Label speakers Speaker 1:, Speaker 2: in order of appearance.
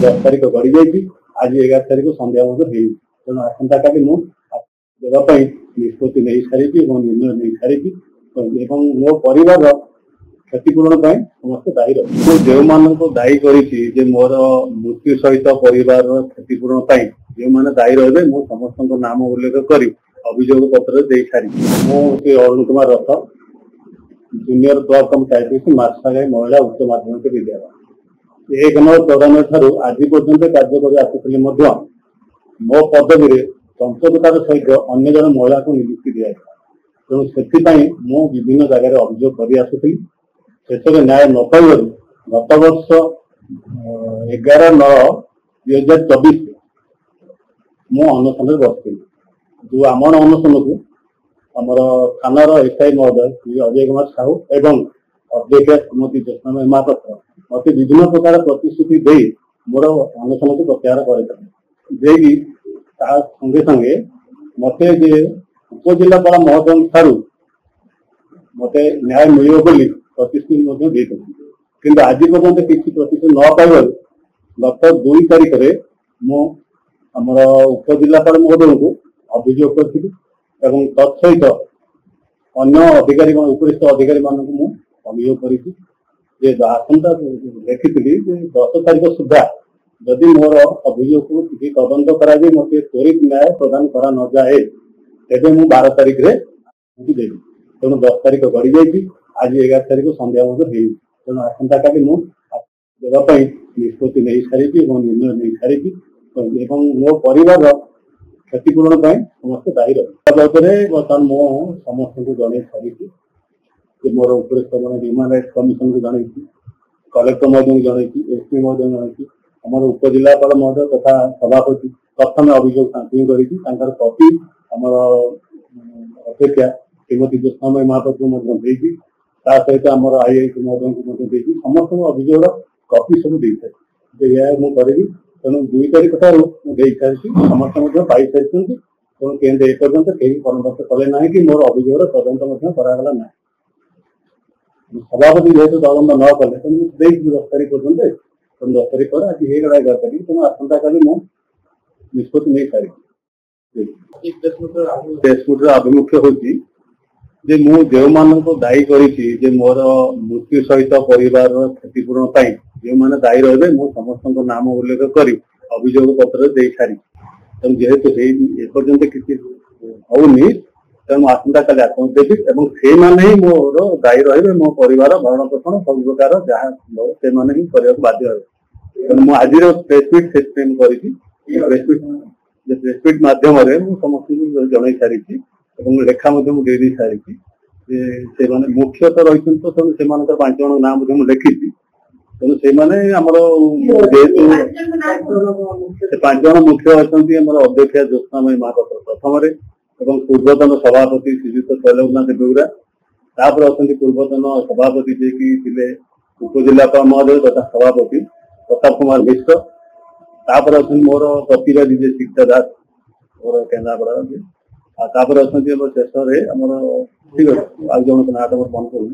Speaker 1: 10 तारीख गड़ी जाइए आज 11 तारीख संध्या तेणु आसंता काली मुझे निष्पत्ति नहीं सारी निर्णय नहीं सारी मो परिवार क्षतिपूरण समस्त दायी रही जो मान दायी कर मोर मृत्यु सहित परिवार क्षतिपूरण जो मैंने दायी रहे मुझे समस्त नाम उल्लेख कर अभियोग पत्र दे सारी मुझे अरुण कुमार रथ जूनियर ब्लॉक पंचायत मार्सागाई महिला उच्च माध्यमिक विद्यालय 1 नवंबर 2014 ठारू आज पर्यंत कार्य कर आसुली मो पदवी चंचलतार सहित अन्य जन महिला को नियुक्ति दिया तेणु से मु विभिन्न जगह अभियोग कर आसुली शेष न्याय न पाइब गत वर्ष 11/9/2024 मु अनशन बसती जो आमण अनशन को आमर थानार एसआई महोदय श्री अजय कुमार साहू एवं अध्यक्ष श्रीमती ज्योत्स्नामयी महापात्र मत विभिन्न प्रकार प्रतिश्रुति दे मोर अनशन को प्रत्याहार कर संगे संगे मत उपजिलापाल महोदय ठारू मत न्याय मिल प्रतिश्रुति कि आज पर्यंत किसी प्रतिश्रुति न पाइबार गत 2 तारीख मुझे उपजिलापाल महोदय को अभियोग करी तत्सहित अन्य अधिकारी उपरिस्थ अधिकारी मान अभियोग कर आसंता देखी 10 तारीख सुधा जदि मोर अभियोग को तदंत करा मत त्वरित न्याय प्रदान करा न जाए तेज मु 12 तारीख देवी तेणु 10 तारीख गड़ी जाइए आज 11 तारीख संध्या तेणु आसंता काली मुझे निष्पत्ति नहीं सारी निर्णय नहीं सारी मो परिवार क्षतिपूरण समस्त दायी रही बाबद बर्तमान मु समस्त को जन सारी मोर उपरिस्थ मैंने ह्यूमन राइट्स कमिशन को जन कलेक्टर महोदय जन एसपी महोदय जन आम उपजिलापाल महोदय तथा सभापति प्रथम अभियोग कर कपि आम अपेक्षा श्रीमती ज्योत्स्नामयी महापात्र सहित आम आईआईसी महोदय को समस्त अभियोग कपि सब मुझे तेणु 2 तारीख ठारू मुझे सारी समस्त पाई सारी तेणु केन्द्र एपर्यंत कहीं कर्मरत कले ना कि मोर अभियोग तदंत करागला ना सभापति जेहतु तदंत न कले तेणु 10 तारीख पर्यंत तेणु 10 तारीख पर आज 11 तारीख तेणु आसंता काली मु निष्पत्ति नहीं सारी प्रेसमिट आभिमुख्य होची मु जो मान दायी कर मोर मृत्यु सहित परिवार क्षतिपूरण जो मैंने दायी रहे मुझे समस्त नाम उल्लेख कर अभियोग पत्र दे सारी तेणु जेहेतु एपर्यंत किसी होनी तेणु आसंता काली आत्मदेवी से ही मोर दायी रहे मो परिवार भरण पोषण सब प्रकार जहाँ से ही करने बाध्य तेणु मुझे आज प्रेसमिट प्रेसमिट मध्यम समस्त जन सारी लेखा दे सारी से मुख्यतः रही तो से 5 जन नाम लिखी तेणु से जेहेतु 5 जन मुख्य अच्छा अध्यक्ष ज्योत्स्नामयी महापात्र प्रथम पूर्वतन सभापति श्रीजुक्त शैलनाथ बेउरा तापर अच्छा पूर्वतन सभापति जे कि उपजिलापाल महोदय तथा सभापति प्रताप कुमार मिश्र तापर अच्छा मोर प्रतिवादी जे शिक्षा दास मोर केन्द्रापड़ा तापर अच्छा शेष ठीक अच्छे आज जन ना मन करूँ।